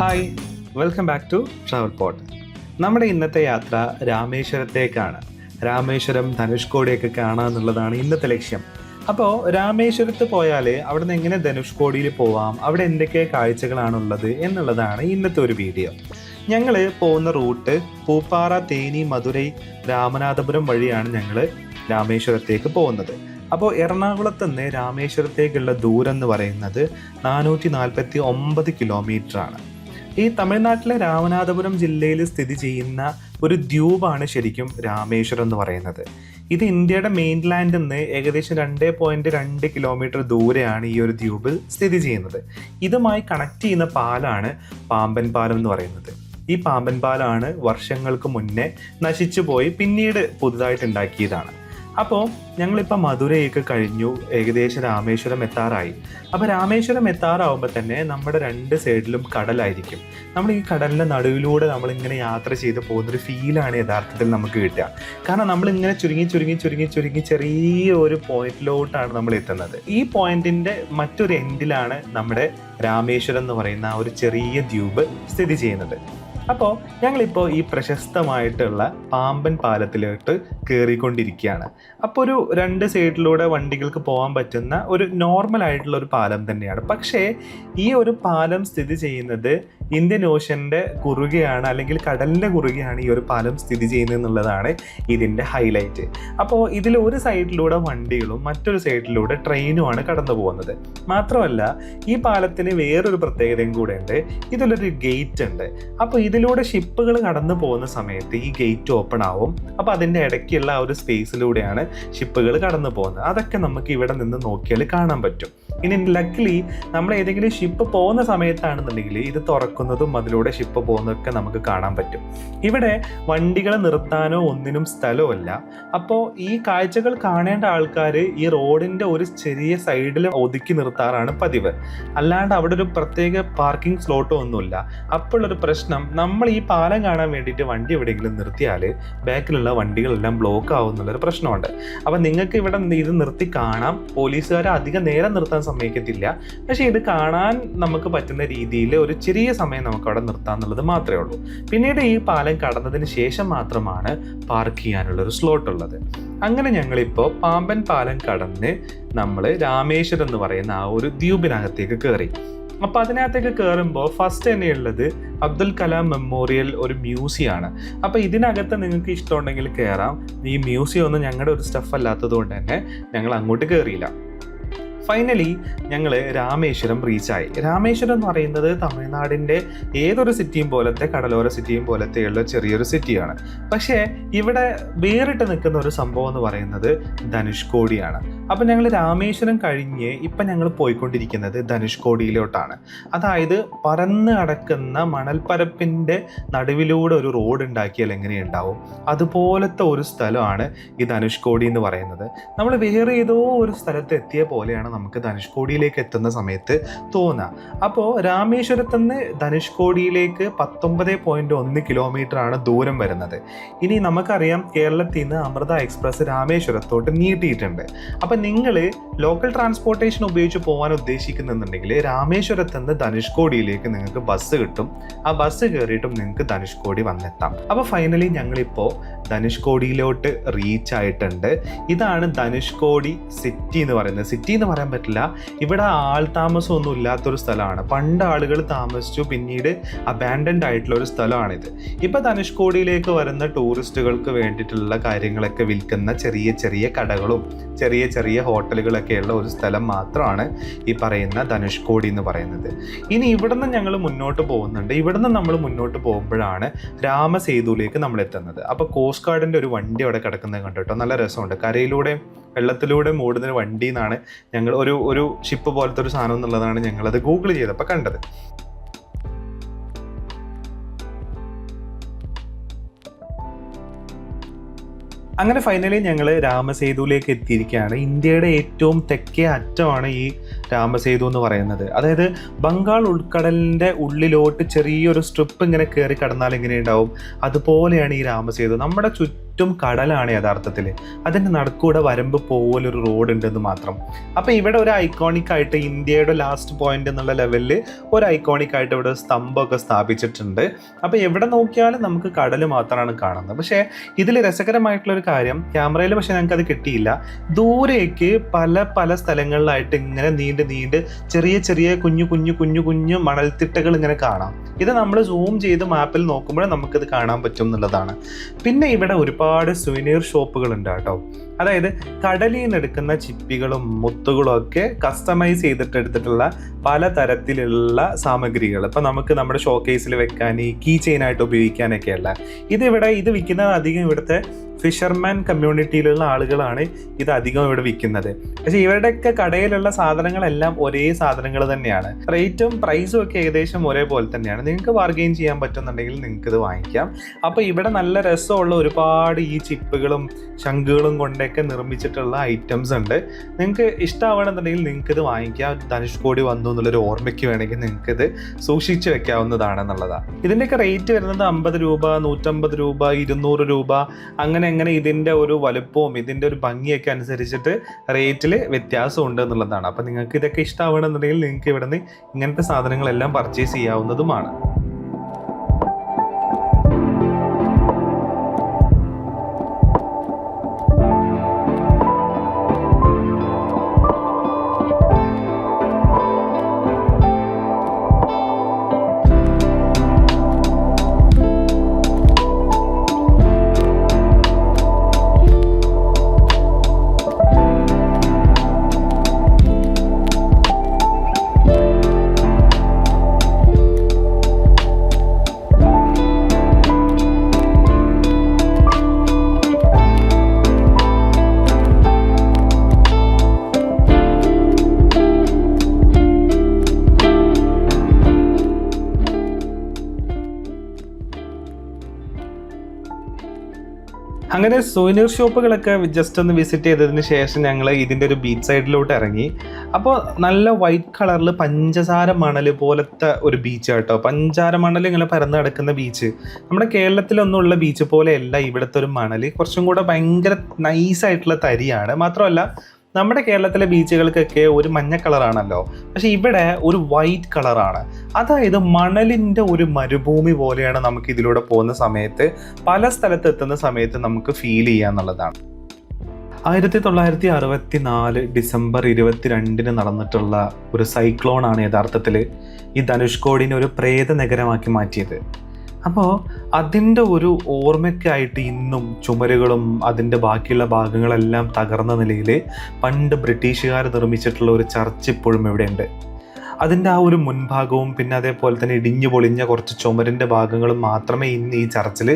Hi, welcome back to travel pod. നമ്മുടെ ഇന്നത്തെ യാത്ര രാമേശ്വരത്തേക്കാണ്. രാമേശ്വരം, ധനുഷ്കോടിയൊക്കെ കാണുക എന്നുള്ളതാണ് ഇന്നത്തെ ലക്ഷ്യം. അപ്പോൾ രാമേശ്വരത്ത് പോയാൽ അവിടെ നിന്ന് എങ്ങനെ ധനുഷ്കോടിയിൽ പോവാം, അവിടെ എന്തൊക്കെ കാഴ്ചകളാണുള്ളത് എന്നുള്ളതാണ് ഇന്നത്തെ ഒരു വീഡിയോ. ഞങ്ങൾ പോകുന്ന റൂട്ട് പൂപ്പാറ, തേനി, മധുരൈ, രാമനാഥപുരം വഴിയാണ് ഞങ്ങൾ രാമേശ്വരത്തേക്ക് പോകുന്നത്. അപ്പോൾ എറണാകുളത്ത് നിന്ന് രാമേശ്വരത്തേക്കുള്ള ദൂരം എന്ന് പറയുന്നത് 449 കിലോമീറ്ററാണ്. ഈ തമിഴ്നാട്ടിലെ രാമനാഥപുരം ജില്ലയിൽ സ്ഥിതി ചെയ്യുന്ന ഒരു ദ്വീപാണ് ശരിക്കും രാമേശ്വരം എന്ന് പറയുന്നത്. ഇത് ഇന്ത്യയുടെ മെയിൻലാൻഡിൽ നിന്ന് ഏകദേശം 2.2 കിലോമീറ്റർ ദൂരെയാണ് ഈ ഒരു ദ്വീപ് സ്ഥിതി ചെയ്യുന്നത്. ഇതുമായി കണക്ട് ചെയ്യുന്ന പാലാണ് പാമ്പൻ പാലം എന്ന് പറയുന്നത്. ഈ പാമ്പൻ പാലമാണ് വർഷങ്ങൾക്ക് മുന്നേ നശിച്ചു പോയി പിന്നീട് പുതുതായിട്ട് ഉണ്ടാക്കിയതാണ്. അപ്പോൾ ഞങ്ങളിപ്പോൾ മധുരയൊക്കെ കഴിഞ്ഞു, ഏകദേശം രാമേശ്വരം എത്താറായി. അപ്പോൾ രാമേശ്വരം എത്താറാവുമ്പോൾ തന്നെ നമ്മുടെ രണ്ട് സൈഡിലും കടലായിരിക്കും. നമ്മൾ ഈ കടലിൻ്റെ നടുവിലൂടെ നമ്മളിങ്ങനെ യാത്ര ചെയ്ത് പോകുന്നൊരു ഫീലാണ് യഥാർത്ഥത്തിൽ നമുക്ക് കിട്ടുക. കാരണം നമ്മളിങ്ങനെ ചുരുങ്ങി ചെറിയ ഒരു പോയിന്റിലോട്ടാണ് നമ്മൾ എത്തുന്നത്. ഈ പോയിന്റിൻ്റെ മറ്റൊരു എൻഡിലാണ് നമ്മുടെ രാമേശ്വരം എന്ന് പറയുന്ന ആ ഒരു ചെറിയ ദ്വീപ് സ്ഥിതി ചെയ്യുന്നത്. അപ്പോൾ ഞങ്ങളിപ്പോൾ ഈ പ്രശസ്തമായിട്ടുള്ള പാമ്പൻ പാലത്തിലോട്ട് കയറിക്കൊണ്ടിരിക്കുകയാണ്. അപ്പോൾ ഒരു രണ്ട് സൈഡിലൂടെ വണ്ടികൾക്ക് പോകാൻ പറ്റുന്ന ഒരു നോർമൽ ആയിട്ടുള്ള ഒരു പാലം തന്നെയാണ്. പക്ഷേ ഈ ഒരു പാലം സ്ഥിതി ചെയ്യുന്നത് ഇന്ത്യൻ ഓഷ്യൻ്റെ കുറുകെയാണ്, അല്ലെങ്കിൽ കടലിൻ്റെ കുറുകെയാണ് ഈ ഒരു പാലം സ്ഥിതി ചെയ്യുന്നത് എന്നുള്ളതാണ് ഇതിൻ്റെ ഹൈലൈറ്റ്. അപ്പോൾ ഇതിൽ ഒരു സൈഡിലൂടെ വണ്ടികളും മറ്റൊരു സൈഡിലൂടെ ട്രെയിനുമാണ് കടന്നു പോകുന്നത്. മാത്രമല്ല ഈ പാലത്തിന് വേറൊരു പ്രത്യേകതയും കൂടെ ഉണ്ട്. ഇതിലൊരു ഗേറ്റ് ഉണ്ട്. അപ്പോൾ ഇതിലൂടെ ഷിപ്പുകൾ കടന്നു പോകുന്ന സമയത്ത് ഈ ഗേറ്റ് ഓപ്പൺ ആവും. അപ്പോൾ അതിൻ്റെ ഇടയ്ക്കുള്ള ആ ഒരു സ്പേസിലൂടെയാണ് ഷിപ്പുകൾ കടന്നു പോകുന്നത്. അതൊക്കെ നമുക്ക് ഇവിടെ നിന്ന് നോക്കിയാൽ കാണാൻ പറ്റും. ഇനി ലക്കിലി നമ്മൾ ഏതെങ്കിലും ഷിപ്പ് പോകുന്ന സമയത്താണെന്നുണ്ടെങ്കിൽ ഇത് തുറക്കുന്നതും അതിലൂടെ ഷിപ്പ് പോകുന്നതൊക്കെ നമുക്ക് കാണാൻ പറ്റും. ഇവിടെ വണ്ടികൾ നിർത്താനോ ഒന്നിനും സ്ഥലമല്ല. അപ്പോൾ ഈ കാഴ്ചകൾ കാണേണ്ട ആൾക്കാർ ഈ റോഡിൻ്റെ ഒരു ചെറിയ സൈഡിൽ ഒതുക്കി നിർത്താറാണ് പതിവ്. അല്ലാണ്ട് അവിടെ ഒരു പ്രത്യേക പാർക്കിംഗ് സ്ലോട്ടോ ഒന്നുമില്ല. അപ്പോഴൊരു പ്രശ്നം, നമ്മൾ ഈ പാലം കാണാൻ വേണ്ടിയിട്ട് വണ്ടി എവിടെയെങ്കിലും നിർത്തിയാൽ ബാക്കിലുള്ള വണ്ടികളെല്ലാം ബ്ലോക്ക് ആവുന്നുള്ളൊരു പ്രശ്നമുണ്ട്. അപ്പം നിങ്ങൾക്ക് ഇവിടെ ഇത് നിർത്തി കാണാം. പോലീസുകാരെ അധികം നേരം നിർത്താൻ സമ്മതിക്കത്തില്ല. പക്ഷേ ഇത് കാണാൻ നമുക്ക് പറ്റുന്ന രീതിയിൽ ഒരു ചെറിയ സമയം നമുക്ക് അവിടെ നിർത്താമെന്നുള്ളത് മാത്രമേ ഉള്ളൂ. പിന്നീട് ഈ പാലം കടന്നതിന് ശേഷം മാത്രമാണ് പാർക്ക് ചെയ്യാനുള്ളൊരു സ്ലോട്ട് ഉള്ളത്. അങ്ങനെ ഞങ്ങളിപ്പോൾ പാമ്പൻ പാലം കടന്ന് നമ്മൾ രാമേശ്വരം എന്ന് പറയുന്ന ആ ഒരു ദ്വീപിനകത്തേക്ക് കയറി. അപ്പോൾ അതിനകത്തേക്ക് കയറുമ്പോൾ ഫസ്റ്റ് തന്നെയുള്ളത് അബ്ദുൽ കലാം മെമ്മോറിയൽ ഒരു മ്യൂസിയം ആണ്. അപ്പോൾ ഇതിനകത്ത് നിങ്ങൾക്ക് ഇഷ്ടമുണ്ടെങ്കിൽ കയറാം. ഈ മ്യൂസിയം ഒന്നും ഞങ്ങളുടെ ഒരു സ്റ്റഫ് അല്ലാത്തത് കൊണ്ട് തന്നെ ഞങ്ങൾ അങ്ങോട്ട് കയറിയില്ല. ഫൈനലി ഞങ്ങൾ രാമേശ്വരം റീച്ചായി. രാമേശ്വരം എന്ന് പറയുന്നത് തമിഴ്നാടിൻ്റെ ഏതൊരു സിറ്റിയും പോലത്തെ, കടലോര സിറ്റിയും പോലത്തെയുള്ള ചെറിയൊരു സിറ്റിയാണ്. പക്ഷേ ഇവിടെ വേറിട്ട് നിൽക്കുന്ന ഒരു സംഭവം എന്ന് പറയുന്നത് ധനുഷ്കോടിയാണ്. അപ്പം ഞങ്ങൾ രാമേശ്വരം കഴിഞ്ഞ് ഇപ്പം ഞങ്ങൾ പോയിക്കൊണ്ടിരിക്കുന്നത് ധനുഷ്കോടിയിലോട്ടാണ്. അതായത് പരന്ന് കിടക്കുന്ന മണൽപ്പരപ്പിൻ്റെ നടുവിലൂടെ ഒരു റോഡ് ഉണ്ടാക്കിയാൽ എങ്ങനെയുണ്ടാവും, അതുപോലത്തെ ഒരു സ്ഥലമാണ് ഈ ധനുഷ്കോടി എന്ന് പറയുന്നത്. നമ്മൾ വേറെ ഏതോ ഒരു സ്ഥലത്ത് എത്തിയ പോലെയാണ് നമുക്ക് ധനുഷ്കോടിയിലേക്ക് എത്തുന്ന സമയത്ത് തോന്നുക. അപ്പോൾ രാമേശ്വരത്ത് നിന്ന് ധനുഷ്കോടിയിലേക്ക് 19.1 കിലോമീറ്റർ ആണ് ദൂരം വരുന്നത്. ഇനി നമുക്കറിയാം കേരളത്തിൽ നിന്ന് അമൃത എക്സ്പ്രസ് രാമേശ്വരത്തോട്ട് നീട്ടിയിട്ടുണ്ട്. അപ്പം നിങ്ങൾ ലോക്കൽ ട്രാൻസ്പോർട്ടേഷൻ ഉപയോഗിച്ച് പോകാൻ ഉദ്ദേശിക്കുന്നുണ്ടെങ്കിൽ രാമേശ്വരത്ത് നിന്ന് ധനുഷ്കോടിയിലേക്ക് നിങ്ങൾക്ക് ബസ് കിട്ടും. ആ ബസ് കയറിയിട്ടും നിങ്ങൾക്ക് ധനുഷ്കോടി വന്നെത്താം. അപ്പോൾ ഫൈനലി ഞങ്ങളിപ്പോൾ ധനുഷ്കോടിയിലോട്ട് റീച്ച് ആയിട്ടുണ്ട്. ഇതാണ് ധനുഷ്കോടി സിറ്റി എന്ന് പറയുന്നത്. സിറ്റി എന്ന് പറയാൻ പറ്റില്ല, ഇവിടെ ആൾ താമസമൊന്നും ഇല്ലാത്തൊരു സ്ഥലമാണ്. പണ്ട് ആളുകൾ താമസിച്ചു, പിന്നീട് അബാൻഡൻഡ് ആയിട്ടുള്ള ഒരു സ്ഥലമാണിത്. ഇപ്പോൾ ധനുഷ്കോടിയിലേക്ക് വരുന്ന ടൂറിസ്റ്റുകൾക്ക് വേണ്ടിയിട്ടുള്ള കാര്യങ്ങളൊക്കെ വിൽക്കുന്ന ചെറിയ ചെറിയ കടകളും ചെറിയ ചെറിയ ഹോട്ടലുകളൊക്കെയുള്ള ഒരു സ്ഥലം മാത്രമാണ് ഈ പറയുന്ന ധനുഷ്കോടി എന്ന് പറയുന്നത്. ഇനി ഇവിടുന്ന് ഞങ്ങൾ മുന്നോട്ട് പോകുന്നുണ്ട്. ഇവിടുന്ന് നമ്മൾ മുന്നോട്ട് പോകുമ്പോഴാണ് രാമസേതുവിലേക്ക് നമ്മൾ എത്തുന്നത്. അപ്പോൾ കോസ്റ്റ് ഗാർഡിൻ്റെ ഒരു വണ്ടി അവിടെ കിടക്കുന്നത് കണ്ടിട്ടോ, നല്ല രസമുണ്ട്. കരയിലൂടെ വെള്ളത്തിലൂടെ ഓടുന്ന വണ്ടി എന്നാണ് ഞങ്ങൾ ഒരു ഷിപ്പ് പോലത്തെ ഒരു സാധനം എന്നുള്ളതാണ് ഞങ്ങളത് ഗൂഗിൾ ചെയ്തപ്പോൾ കണ്ടത്. അങ്ങനെ ഫൈനലി ഞങ്ങൾ രാമസേതുവിലേക്ക് എത്തിയിരിക്കുകയാണ്. ഇന്ത്യയുടെ ഏറ്റവും തെക്കേ അറ്റമാണ് ഈ രാമസേതു എന്ന് പറയുന്നത്. അതായത് ബംഗാൾ ഉൾക്കടലിൻ്റെ ഉള്ളിലോട്ട് ചെറിയൊരു സ്ട്രിപ്പ് ഇങ്ങനെ കയറി കടന്നാൽ എങ്ങനെ ഉണ്ടാവും, അതുപോലെയാണ് ഈ രാമസേതു. നമ്മുടെ ചുറ്റും ചുറ്റും കടലാണ് യഥാർത്ഥത്തിൽ. അതിൻ്റെ നടുക്കൂടെ വരമ്പ് പോലൊരു റോഡ് ഉണ്ടെന്ന് മാത്രം. അപ്പോൾ ഇവിടെ ഒരു ഐക്കോണിക് ആയിട്ട് ഇന്ത്യയുടെ ലാസ്റ്റ് പോയിന്റ് എന്നുള്ള ലെവലിൽ ഒരു ഐക്കോണിക് ആയിട്ട് ഇവിടെ സ്തംഭമൊക്കെ സ്ഥാപിച്ചിട്ടുണ്ട്. അപ്പോൾ എവിടെ നോക്കിയാലും നമുക്ക് കടൽ മാത്രമാണ് കാണുന്നത്. പക്ഷേ ഇതിൽ രസകരമായിട്ടുള്ളൊരു കാര്യം, ക്യാമറയിൽ പക്ഷേ ഞങ്ങൾക്ക് അത് കിട്ടിയില്ല, ദൂരേക്ക് പല പല സ്ഥലങ്ങളിലായിട്ട് ഇങ്ങനെ നീണ്ട് ചെറിയ ചെറിയ കുഞ്ഞു മണൽത്തിട്ടകൾ ഇങ്ങനെ കാണാം. ഇത് നമ്മൾ സൂം ചെയ്ത് മാപ്പിൽ നോക്കുമ്പോൾ നമുക്കിത് കാണാൻ പറ്റും എന്നുള്ളതാണ്. പിന്നെ ഇവിടെ ഒരുപാട് സുവനീർ ഷോപ്പുകൾ ഉണ്ട് കേട്ടോ. അതായത് കടലിൽ നിന്ന് എടുക്കുന്ന ചിപ്പികളും മുത്തുകളും ഒക്കെ കസ്റ്റമൈസ് ചെയ്തിട്ട് എടുത്തിട്ടുള്ള പല തരത്തിലുള്ള സാമഗ്രികൾ, ഇപ്പം നമുക്ക് നമ്മുടെ ഷോക്കേസിൽ വെക്കാൻ, ഈ കീ ചെയിനായിട്ട് ഉപയോഗിക്കാനൊക്കെയല്ല. ഇത് വിൽക്കുന്നത് അധികം ഇവിടുത്തെ ഫിഷർമാൻ കമ്മ്യൂണിറ്റിയിലുള്ള ആളുകളാണ് ഇത് അധികം ഇവിടെ വിൽക്കുന്നത്. പക്ഷേ ഇവരുടെയൊക്കെ കടയിലുള്ള സാധനങ്ങളെല്ലാം ഒരേ സാധനങ്ങൾ തന്നെയാണ്. റേറ്റും പ്രൈസും ഒക്കെ ഏകദേശം ഒരേപോലെ തന്നെയാണ്. നിങ്ങൾക്ക് ബാർഗെയിൻ ചെയ്യാൻ പറ്റുന്നുണ്ടെങ്കിൽ നിങ്ങൾക്ക് ഇത് വാങ്ങിക്കാം. അപ്പോൾ ഇവിടെ നല്ല രസമുള്ള ഒരുപാട് ഈ ചിപ്പുകളും ശംഖുകളും കൊണ്ടൊക്കെ നിർമ്മിച്ചിട്ടുള്ള ഐറ്റംസ് ഉണ്ട്. നിങ്ങൾക്ക് ഇഷ്ടമാവണമെന്നുണ്ടെങ്കിൽ നിങ്ങൾക്കിത് വാങ്ങിക്കാം. ധനുഷ്കോടി വന്നു എന്നുള്ളൊരു ഓർമ്മയ്ക്ക് വേണമെങ്കിൽ നിങ്ങൾക്കിത് സൂക്ഷിച്ച് വെക്കാവുന്നതാണെന്നുള്ളതാണ്. ഇതിൻ്റെയൊക്കെ റേറ്റ് വരുന്നത് 50 രൂപ, 150 രൂപ, 200 രൂപ, അങ്ങനെ ഇതിൻ്റെ ഒരു വലുപ്പവും ഇതിൻ്റെ ഒരു ഭംഗിയൊക്കെ അനുസരിച്ചിട്ട് റേറ്റിൽ വ്യത്യാസം ഉണ്ട് എന്നുള്ളതാണ്. അപ്പം നിങ്ങൾക്ക് ഇതൊക്കെ ഇഷ്ടമാവണമെന്നുണ്ടെങ്കിൽ നിങ്ങൾക്ക് ഇവിടെ നിന്ന് ഇങ്ങനത്തെ സാധനങ്ങളെല്ലാം പർച്ചേസ് ചെയ്യാവുന്നതുമാണ്. അങ്ങനെ സുവനീർ ഷോപ്പുകളൊക്കെ ജസ്റ്റ് ഒന്ന് വിസിറ്റ് ചെയ്തതിന് ശേഷം ഞങ്ങൾ ഇതിൻ്റെ ഒരു ബീച്ച് സൈഡിലോട്ട് ഇറങ്ങി. അപ്പോൾ നല്ല വൈറ്റ് കളറിൽ പഞ്ചസാര മണൽ പോലത്തെ ഒരു ബീച്ച് കേട്ടോ. പഞ്ചാര മണൽ ഇങ്ങനെ പരന്ന് കിടക്കുന്ന ബീച്ച്. നമ്മുടെ കേരളത്തിലൊന്നുള്ള ബീച്ച് പോലെയല്ല ഇവിടുത്തെ ഒരു മണൽ. കുറച്ചും കൂടെ ഭയങ്കര നൈസായിട്ടുള്ള തരിയാണ്. മാത്രമല്ല നമ്മുടെ കേരളത്തിലെ ബീച്ചുകൾക്കൊക്കെ ഒരു മഞ്ഞ കളറാണല്ലോ, പക്ഷെ ഇവിടെ ഒരു വൈറ്റ് കളറാണ്. അതായത് മണലിൻ്റെ ഒരു മരുഭൂമി പോലെയാണ് നമുക്ക് ഇതിലൂടെ പോകുന്ന സമയത്ത്, പല സ്ഥലത്ത് എത്തുന്ന സമയത്ത് നമുക്ക് ഫീൽ ചെയ്യാന്നുള്ളതാണ്. 1964 ഡിസംബർ 22 നടന്നിട്ടുള്ള ഒരു സൈക്ലോണാണ് യഥാർത്ഥത്തിൽ ഈ ധനുഷ്കോടിനെ ഒരു പ്രേത നഗരമാക്കി മാറ്റിയത്. അപ്പോൾ അതിൻ്റെ ഒരു ഓർമ്മയ്ക്കായിട്ട് ഇന്നും ചുമരുകളും അതിൻ്റെ ബാക്കിയുള്ള ഭാഗങ്ങളെല്ലാം തകർന്ന നിലയിൽ പണ്ട് ബ്രിട്ടീഷുകാർ നിർമ്മിച്ചിട്ടുള്ള ഒരു ചർച്ച് ഇപ്പോഴും ഇവിടെയുണ്ട്. അതിൻ്റെ ആ ഒരു മുൻഭാഗവും പിന്നെ അതേപോലെ തന്നെ ഇടിഞ്ഞു പൊളിഞ്ഞ കുറച്ച് ചുമരിൻ്റെ ഭാഗങ്ങളും മാത്രമേ ഇന്ന് ഈ ചർച്ചിൽ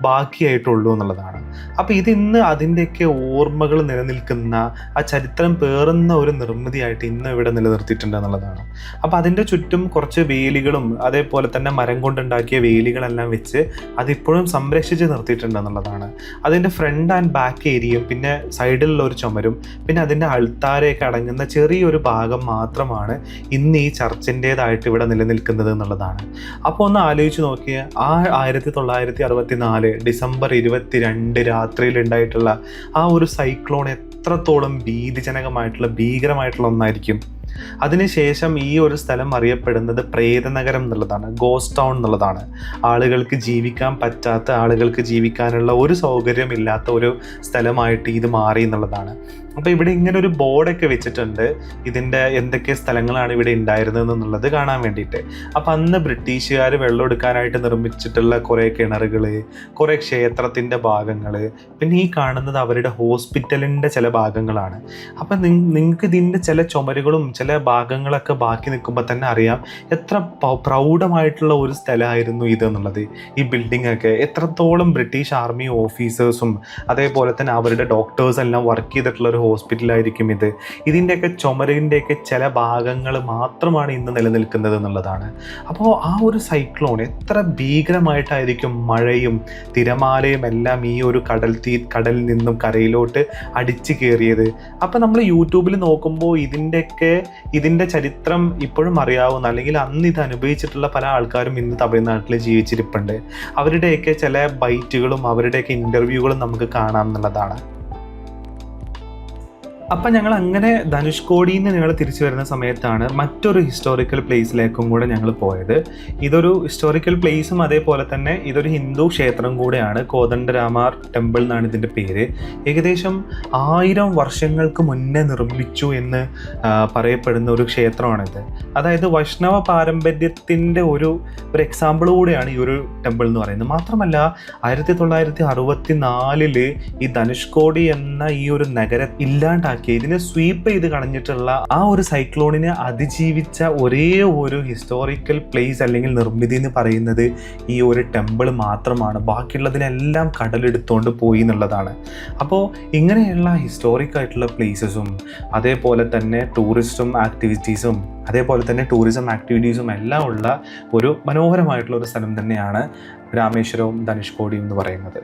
ബാക്കിയായിട്ടുള്ളൂ എന്നുള്ളതാണ്. അപ്പോൾ ഇതിന്ന് അതിൻ്റെയൊക്കെ ഓർമ്മകൾ നിലനിൽക്കുന്ന, ആ ചരിത്രം പേറുന്ന ഒരു നിർമ്മിതിയായിട്ട് ഇന്ന് ഇവിടെ നിലനിർത്തിയിട്ടുണ്ട് എന്നുള്ളതാണ്. അപ്പോൾ അതിൻ്റെ ചുറ്റും കുറച്ച് വേലികളും അതേപോലെ തന്നെ മരം കൊണ്ടുണ്ടാക്കിയ വേലികളെല്ലാം വെച്ച് അതിപ്പോഴും സംരക്ഷിച്ച് നിർത്തിയിട്ടുണ്ട് എന്നുള്ളതാണ്. അതിൻ്റെ ഫ്രണ്ട് ആൻഡ് ബാക്ക് ഏരിയയും പിന്നെ സൈഡിലുള്ള ഒരു ചുമരും പിന്നെ അതിൻ്റെ അൾത്താരയൊക്കെ അടങ്ങുന്ന ചെറിയൊരു ഭാഗം മാത്രമാണ് ഇന്ന് ഈ ചർച്ചിൻ്റേതായിട്ട് ഇവിടെ നിലനിൽക്കുന്നത് എന്നുള്ളതാണ്. അപ്പോൾ ഒന്ന് ആലോചിച്ച് നോക്കിയ ആ 1964 ഡിസംബർ 22 രാത്രിയിൽ ഉണ്ടായിട്ടുള്ള ആ ഒരു സൈക്ലോൺ എത്രത്തോളം ഭീതിജനകമായിട്ടുള്ള ഭീകരമായിട്ടുള്ള ഒന്നായിരിക്കും. അതിനുശേഷം ഈ ഒരു സ്ഥലം അറിയപ്പെടുന്നത് പ്രേതനഗരം എന്നുള്ളതാണ്, ഗോസ്റ്റ് ടൗൺ എന്നുള്ളതാണ്. ആളുകൾക്ക് ജീവിക്കാൻ പറ്റാത്ത, ആളുകൾക്ക് ജീവിക്കാനുള്ള ഒരു സൗകര്യമില്ലാത്ത ഒരു സ്ഥലമായിട്ട് ഇത് മാറി എന്നുള്ളതാണ്. അപ്പോൾ ഇവിടെ ഇങ്ങനെ ഒരു ബോർഡൊക്കെ വെച്ചിട്ടുണ്ട് ഇതിൻ്റെ എന്തൊക്കെ സ്ഥലങ്ങളാണ് ഇവിടെ ഉണ്ടായിരുന്നത് എന്നുള്ളത് കാണാൻ വേണ്ടിയിട്ട്. അപ്പോൾ അന്ന് ബ്രിട്ടീഷുകാർ വെള്ളം എടുക്കാനായിട്ട് നിർമ്മിച്ചിട്ടുള്ള കുറേ കിണറുകൾ, കുറേ ക്ഷേത്രത്തിൻ്റെ ഭാഗങ്ങൾ, പിന്നെ ഈ കാണുന്നത് അവരുടെ ഹോസ്പിറ്റലിൻ്റെ ചില ഭാഗങ്ങളാണ്. അപ്പം നിങ്ങൾക്ക് ഇതിൻ്റെ ചില ചുമരുകളും ചില ഭാഗങ്ങളൊക്കെ ബാക്കി നിൽക്കുമ്പോൾ തന്നെ അറിയാം എത്ര പ്രൗഢമായിട്ടുള്ള ഒരു സ്ഥലമായിരുന്നു ഇതെന്നുള്ളത്. ഈ ബിൽഡിംഗ് ഒക്കെ എത്രത്തോളം ബ്രിട്ടീഷ് ആർമി ഓഫീസേഴ്സും അതേപോലെ തന്നെ അവരുടെ ഡോക്ടേഴ്സ് എല്ലാം വർക്ക് ചെയ്തിട്ടുള്ള ഒരു ഹോസ്പിറ്റലായിരിക്കും ഇത്. ഇതിൻ്റെയൊക്കെ ചുമരിൻ്റെയൊക്കെ ചില ഭാഗങ്ങൾ മാത്രമാണ് ഇന്ന് നിലനിൽക്കുന്നത് എന്നുള്ളതാണ്. അപ്പോൾ ആ ഒരു സൈക്ലോൺ എത്ര ഭീകരമായിട്ടായിരിക്കും മഴയും തിരമാലയും എല്ലാം ഈ ഒരു കടലിൽ നിന്നും കരയിലോട്ട് അടിച്ചു കയറിയത്. അപ്പോൾ നമ്മൾ യൂട്യൂബിൽ നോക്കുമ്പോൾ ഇതിൻ്റെ ചരിത്രം ഇപ്പോഴും അറിയാവുന്ന, അല്ലെങ്കിൽ അന്ന് ഇത് അനുഭവിച്ചിട്ടുള്ള പല ആൾക്കാരും ഇന്ന് തമിഴ്നാട്ടിൽ ജീവിച്ചിരിപ്പുണ്ട്. അവരുടെയൊക്കെ ചില ബൈറ്റുകളും അവരുടെയൊക്കെ ഇൻ്റർവ്യൂകളും നമുക്ക് കാണാം എന്നുള്ളതാണ്. അപ്പം ഞങ്ങൾ അങ്ങനെ ധനുഷ്കോടിയിൽ നിന്ന് ഞങ്ങൾ തിരിച്ചു വരുന്ന സമയത്താണ് മറ്റൊരു ഹിസ്റ്റോറിക്കൽ പ്ലേസിലേക്കും കൂടെ ഞങ്ങൾ പോയത്. ഇതൊരു ഹിസ്റ്റോറിക്കൽ പ്ലേസും അതേപോലെ തന്നെ ഇതൊരു ഹിന്ദു ക്ഷേത്രം കൂടെയാണ്. കോദണ്ഡരാമാർ ടെമ്പിൾ എന്നാണ് ഇതിൻ്റെ പേര്. ഏകദേശം 1000 വർഷങ്ങൾക്ക് മുന്നേ നിർമ്മിച്ചു എന്ന് പറയപ്പെടുന്ന ഒരു ക്ഷേത്രമാണിത്. അതായത് വൈഷ്ണവ പാരമ്പര്യത്തിൻ്റെ ഒരു എക്സാമ്പിൾ കൂടെയാണ് ഈ ഒരു ടെമ്പിൾ എന്ന് പറയുന്നത്. മാത്രമല്ല 1964 ഈ ധനുഷ്കോടി എന്ന ഈ ഒരു നഗരം ഇല്ലാണ്ടാക്കി, ഇതിനെ സ്വീപ്പ് ചെയ്ത് കളഞ്ഞിട്ടുള്ള ആ ഒരു സൈക്ലോണിനെ അതിജീവിച്ച ഒരേ ഒരു ഹിസ്റ്റോറിക്കൽ പ്ലേസ് അല്ലെങ്കിൽ നിർമ്മിതി എന്ന് പറയുന്നത് ഈ ഒരു ടെമ്പിൾ മാത്രമാണ്. ബാക്കിയുള്ളതിനെല്ലാം കടലെടുത്തുകൊണ്ട് പോയി എന്നുള്ളതാണ്. അപ്പോൾ ഇങ്ങനെയുള്ള ഹിസ്റ്റോറിക് ആയിട്ടുള്ള പ്ലേസസും അതേപോലെ തന്നെ ടൂറിസം ആക്ടിവിറ്റീസും എല്ലാം ഉള്ള ഒരു മനോഹരമായിട്ടുള്ള ഒരു സ്ഥലം തന്നെയാണ് രാമേശ്വരവും ധനുഷ്കോടിയും എന്ന് പറയുന്നത്.